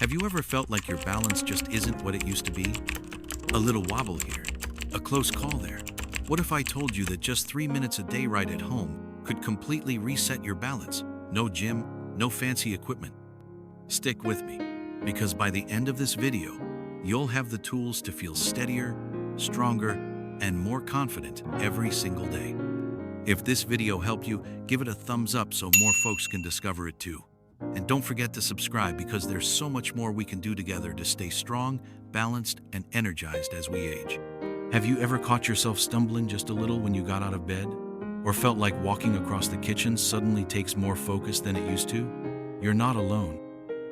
Have you ever felt like your balance just isn't what it used to be? A little wobble here, a close call there. What if I told you that just 3 minutes a day right at home could completely reset your balance? No gym, no fancy equipment. Stick with me, because by the end of this video, you'll have the tools to feel steadier, stronger, and more confident every single day. If this video helped you, give it a thumbs up so more folks can discover it too. And don't forget to subscribe because there's so much more we can do together to stay strong, balanced, and energized as we age. Have you ever caught yourself stumbling just a little when you got out of bed? Or felt like walking across the kitchen suddenly takes more focus than it used to? You're not alone.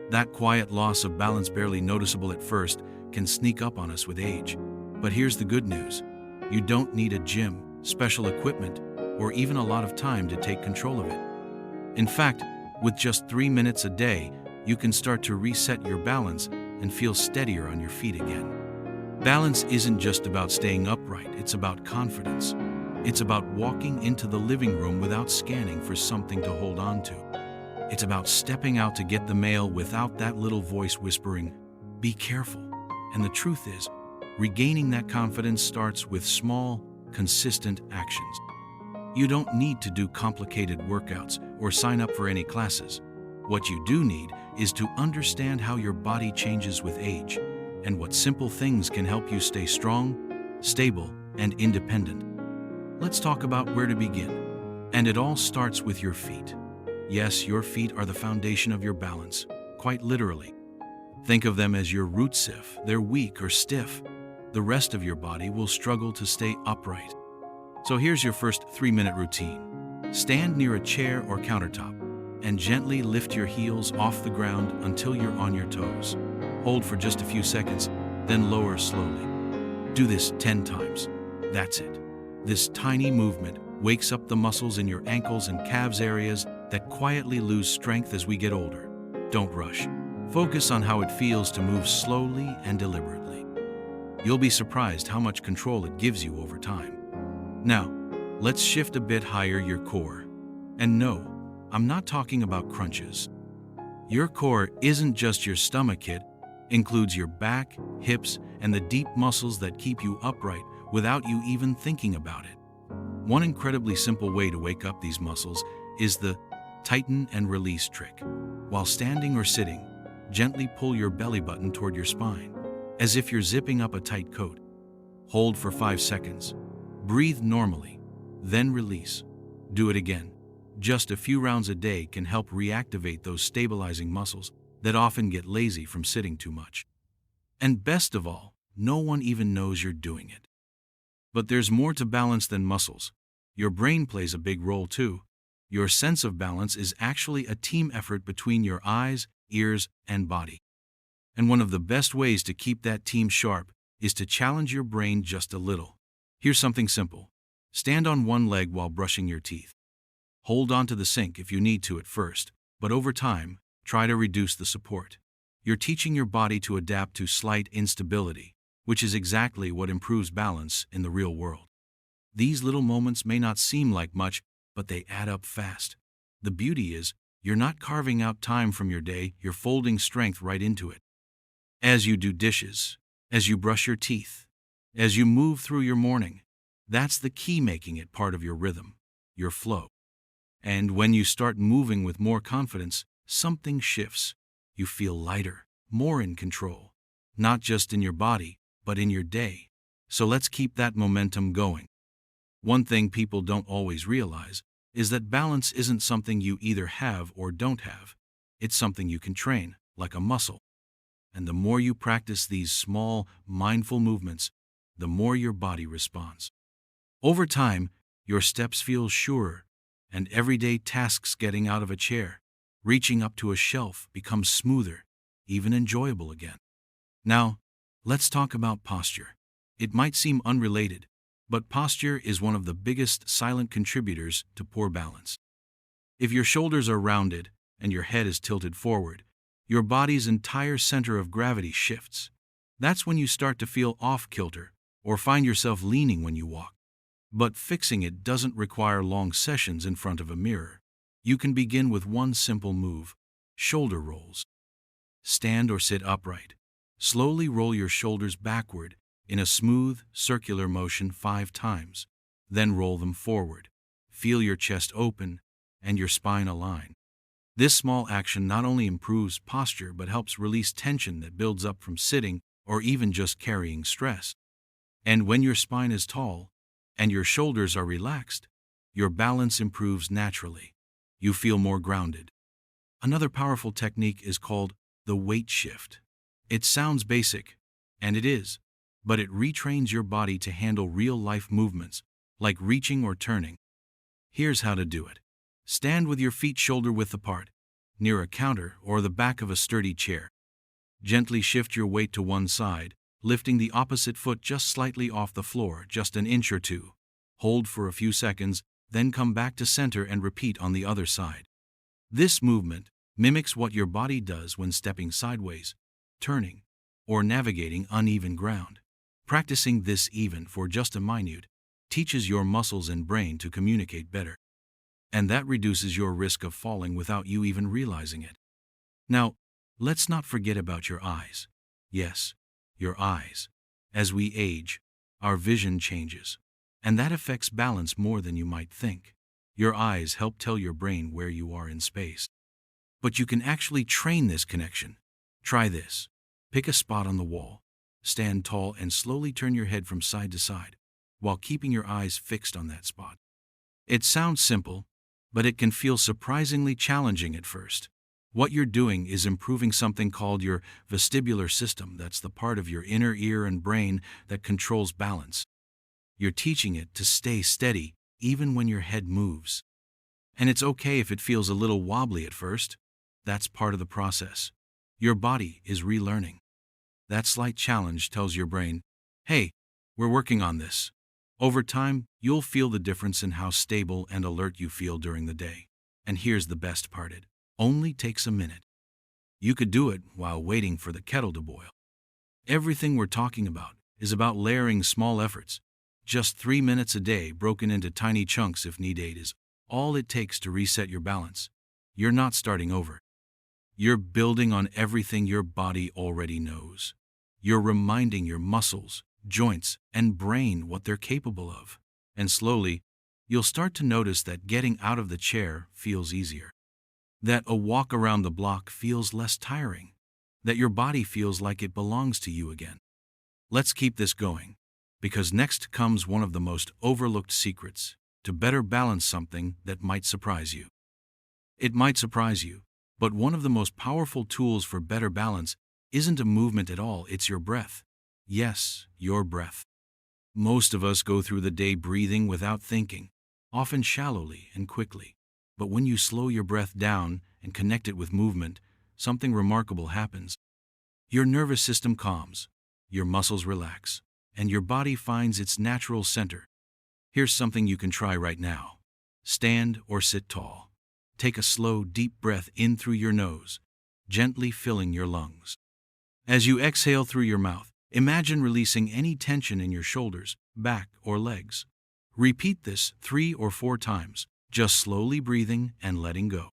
That quiet loss of balance, barely noticeable at first, can sneak up on us with age. But here's the good news. You don't need a gym, special equipment, or even a lot of time to take control of it. In fact, with just 3 minutes a day, you can start to reset your balance and feel steadier on your feet again. Balance isn't just about staying upright, it's about confidence. It's about walking into the living room without scanning for something to hold on to. It's about stepping out to get the mail without that little voice whispering, "Be careful." And the truth is, regaining that confidence starts with small, consistent actions. You don't need to do complicated workouts or sign up for any classes. What you do need is to understand how your body changes with age and what simple things can help you stay strong, stable, and independent. Let's talk about where to begin. And it all starts with your feet. Yes, your feet are the foundation of your balance, quite literally. Think of them as your roots. If they're weak or stiff, the rest of your body will struggle to stay upright. So here's your first 3-minute routine. Stand near a chair or countertop and gently lift your heels off the ground until you're on your toes. Hold for just a few seconds, then lower slowly. Do this 10 times. That's it. This tiny movement wakes up the muscles in your ankles and calves, areas that quietly lose strength as we get older. Don't rush. Focus on how it feels to move slowly and deliberately. You'll be surprised how much control it gives you over time. Now, let's shift a bit higher, your core. And no, I'm not talking about crunches. Your core isn't just your stomach, it includes your back, hips, and the deep muscles that keep you upright without you even thinking about it. One incredibly simple way to wake up these muscles is the tighten and release trick. While standing or sitting, gently pull your belly button toward your spine, as if you're zipping up a tight coat. Hold for 5 seconds. Breathe normally, then release. Do it again. Just a few rounds a day can help reactivate those stabilizing muscles that often get lazy from sitting too much. And best of all, no one even knows you're doing it. But there's more to balance than muscles. Your brain plays a big role too. Your sense of balance is actually a team effort between your eyes, ears, and body. And one of the best ways to keep that team sharp is to challenge your brain just a little. Here's something simple. Stand on one leg while brushing your teeth. Hold on to the sink if you need to at first, but over time, try to reduce the support. You're teaching your body to adapt to slight instability, which is exactly what improves balance in the real world. These little moments may not seem like much, but they add up fast. The beauty is, you're not carving out time from your day, you're folding strength right into it. As you do dishes, as you brush your teeth, as you move through your morning, that's the key, making it part of your rhythm, your flow. And when you start moving with more confidence, something shifts. You feel lighter, more in control, not just in your body, but in your day. So let's keep that momentum going. One thing people don't always realize is that balance isn't something you either have or don't have. It's something you can train, like a muscle. And the more you practice these small, mindful movements, the more your body responds. Over time, your steps feel surer, and everyday tasks, getting out of a chair, reaching up to a shelf, becomes smoother, even enjoyable again. Now, let's talk about posture. It might seem unrelated, but posture is one of the biggest silent contributors to poor balance. If your shoulders are rounded and your head is tilted forward, your body's entire center of gravity shifts. That's when you start to feel off-kilter or find yourself leaning when you walk. But fixing it doesn't require long sessions in front of a mirror. You can begin with one simple move: shoulder rolls. Stand or sit upright. Slowly roll your shoulders backward in a smooth, circular motion 5 times. Then roll them forward. Feel your chest open and your spine align. This small action not only improves posture but helps release tension that builds up from sitting or even just carrying stress. And when your spine is tall and your shoulders are relaxed, your balance improves naturally. You feel more grounded. Another powerful technique is called the weight shift. It sounds basic, and it is, but it retrains your body to handle real-life movements, like reaching or turning. Here's how to do it. Stand with your feet shoulder-width apart, near a counter or the back of a sturdy chair. Gently shift your weight to one side, lifting the opposite foot just slightly off the floor, just an inch or two. Hold for a few seconds, then come back to center and repeat on the other side. This movement mimics what your body does when stepping sideways, turning, or navigating uneven ground. Practicing this even for just a minute teaches your muscles and brain to communicate better. And that reduces your risk of falling without you even realizing it. Now, let's not forget about your eyes. Yes, your eyes. As we age, our vision changes, and that affects balance more than you might think. Your eyes help tell your brain where you are in space. But you can actually train this connection. Try this. Pick a spot on the wall. Stand tall and slowly turn your head from side to side, while keeping your eyes fixed on that spot. It sounds simple, but it can feel surprisingly challenging at first. What you're doing is improving something called your vestibular system. That's the part of your inner ear and brain that controls balance. You're teaching it to stay steady even when your head moves. And it's okay if it feels a little wobbly at first. That's part of the process. Your body is relearning. That slight challenge tells your brain, hey, we're working on this. Over time, you'll feel the difference in how stable and alert you feel during the day. And here's the best part, it only takes a minute. You could do it while waiting for the kettle to boil. Everything we're talking about is about layering small efforts. Just 3 minutes a day broken into tiny chunks if needed is all it takes to reset your balance. You're not starting over. You're building on everything your body already knows. You're reminding your muscles, joints, and brain what they're capable of. And slowly, you'll start to notice that getting out of the chair feels easier. That a walk around the block feels less tiring. That your body feels like it belongs to you again. Let's keep this going, because next comes one of the most overlooked secrets to better balance, something that might surprise you. It might surprise you, but one of the most powerful tools for better balance isn't a movement at all, it's your breath. Yes, your breath. Most of us go through the day breathing without thinking, often shallowly and quickly. But when you slow your breath down and connect it with movement, something remarkable happens. Your nervous system calms, your muscles relax, and your body finds its natural center. Here's something you can try right now. Stand or sit tall. Take a slow, deep breath in through your nose, gently filling your lungs. As you exhale through your mouth, imagine releasing any tension in your shoulders, back, or legs. Repeat this 3 or 4 times, just slowly breathing and letting go.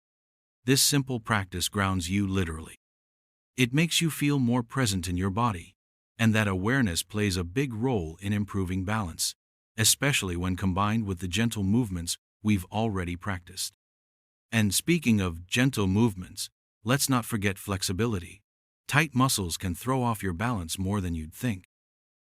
This simple practice grounds you literally. It makes you feel more present in your body, and that awareness plays a big role in improving balance, especially when combined with the gentle movements we've already practiced. And speaking of gentle movements, let's not forget flexibility. Tight muscles can throw off your balance more than you'd think.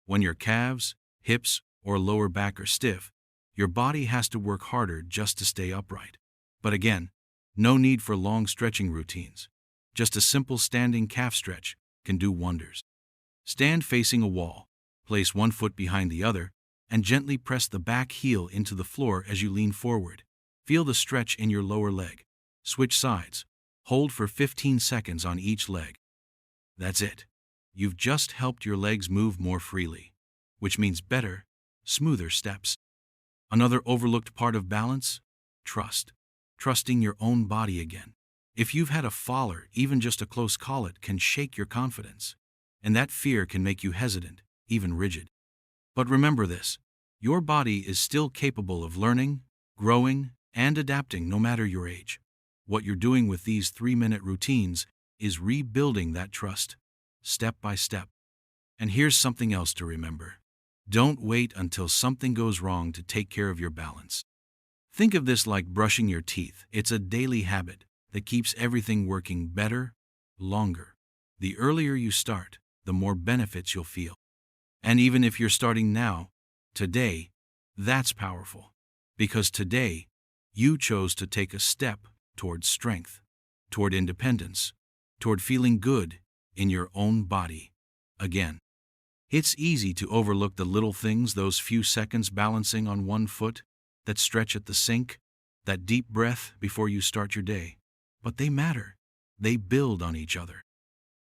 When your calves, hips, or lower back are stiff, your body has to work harder just to stay upright. But again, no need for long stretching routines. Just a simple standing calf stretch can do wonders. Stand facing a wall, place one foot behind the other, and gently press the back heel into the floor as you lean forward. Feel the stretch in your lower leg. Switch sides. Hold for 15 seconds on each leg. That's it. You've just helped your legs move more freely, which means better, smoother steps. Another overlooked part of balance? Trust. Trusting your own body again. If you've had a fall or even just a close call, it can shake your confidence. And that fear can make you hesitant, even rigid. But remember this, your body is still capable of learning, growing, and adapting no matter your age. What you're doing with these 3-minute routines is rebuilding that trust, step by step. And here's something else to remember. Don't wait until something goes wrong to take care of your balance. Think of this like brushing your teeth. It's a daily habit that keeps everything working better, longer. The earlier you start, the more benefits you'll feel. And even if you're starting now, today, that's powerful. Because today, you chose to take a step toward strength, toward independence, toward feeling good in your own body again. It's easy to overlook the little things, those few seconds balancing on one foot, that stretch at the sink, that deep breath before you start your day. But they matter. They build on each other.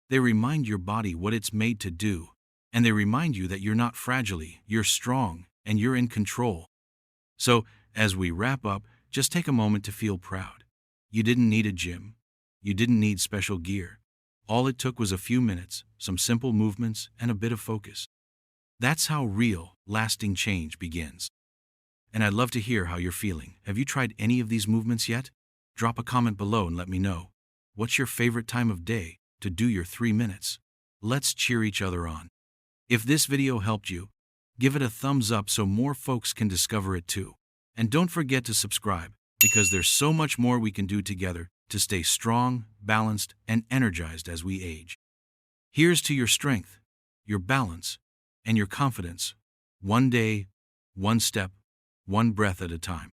They remind your body what it's made to do, and they remind you that you're not fragile, you're strong, and you're in control. So, as we wrap up, just take a moment to feel proud. You didn't need a gym. You didn't need special gear. All it took was a few minutes, some simple movements, and a bit of focus. That's how real, lasting change begins. And I'd love to hear how you're feeling. Have you tried any of these movements yet? Drop a comment below and let me know. What's your favorite time of day to do your 3 minutes? Let's cheer each other on. If this video helped you, give it a thumbs up so more folks can discover it too. And don't forget to subscribe, because there's so much more we can do together to stay strong, balanced, and energized as we age. Here's to your strength, your balance, and your confidence. One day, one step, one breath at a time.